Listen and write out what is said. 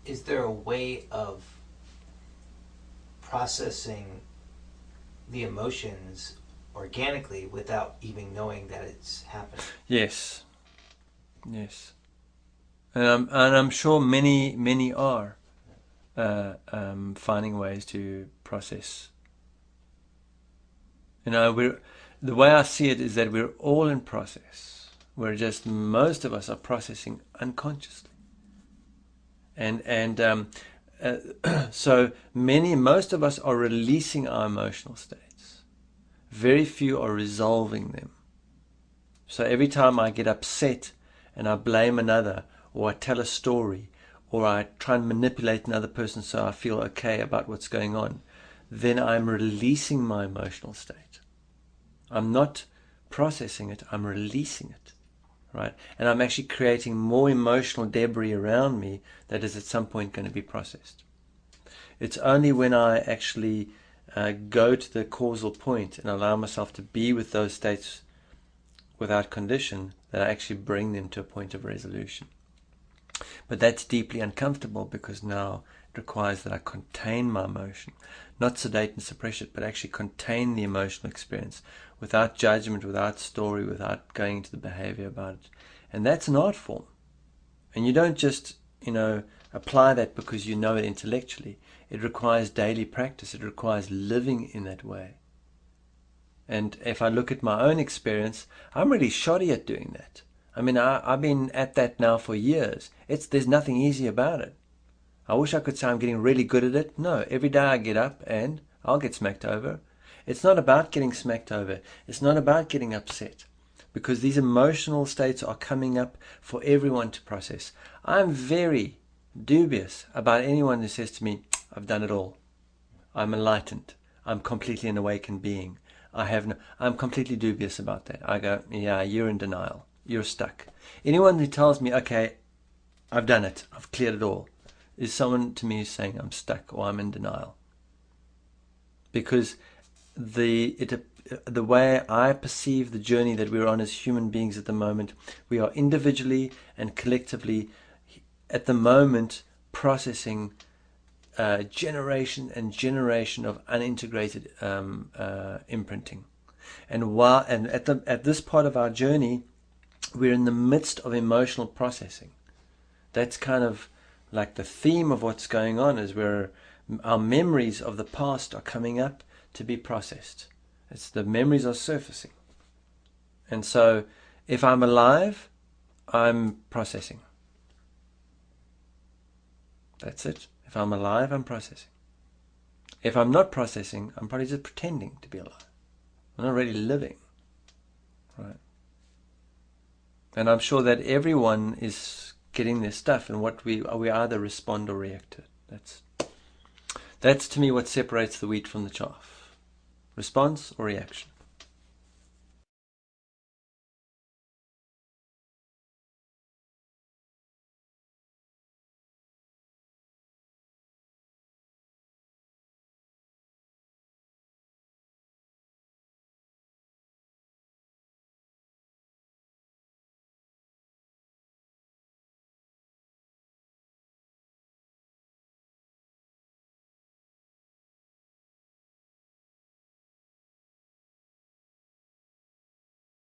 is there a way of processing the emotions organically without even knowing that it's happening? Yes, yes. And I'm sure many are finding ways to process. The way I see it is that we're all in process. We're just, most of us are processing unconsciously. And most of us are releasing our emotional states. Very few are resolving them. So every time I get upset and I blame another, or I tell a story, or I try and manipulate another person so I feel okay about what's going on, then I'm releasing my emotional state. I'm not processing it, I'm releasing it. Right? And I'm actually creating more emotional debris around me that is at some point going to be processed. It's only when I actually go to the causal point and allow myself to be with those states without condition that I actually bring them to a point of resolution. But that's deeply uncomfortable because now it requires that I contain my emotion, not sedate and suppress it, but actually contain the emotional experience without judgment, without story, without going into the behavior about it. And that's an art form. And you don't just, apply that because you know it intellectually. It requires daily practice. It requires living in that way. And if I look at my own experience, I'm really shoddy at doing that. I mean, I've been at that now for years. There's nothing easy about it. I wish I could say I'm getting really good at it. No, every day I get up and I'll get smacked over. It's not about getting smacked over. It's not about getting upset. Because these emotional states are coming up for everyone to process. I'm very dubious about anyone who says to me, I've done it all. I'm enlightened. I'm completely an awakened being. I'm completely dubious about that. I go, yeah, you're in denial. You're stuck. Anyone who tells me, okay, I've done it, I've cleared it all, is someone to me who's saying I'm stuck or I'm in denial. Because the way I perceive the journey that we're on as human beings at the moment, we are individually and collectively at the moment processing generation and generation of unintegrated imprinting. And at this part of our journey, we're in the midst of emotional processing. That's kind of like the theme of what's going on, is where our memories of the past are coming up to be processed. The memories are surfacing. And so if I'm alive, I'm processing. That's it. If I'm alive, I'm processing. If I'm not processing, I'm probably just pretending to be alive. I'm not really living. Right? And I'm sure that everyone is getting their stuff, and what we either respond or react to it. That's to me what separates the wheat from the chaff. Response or reaction.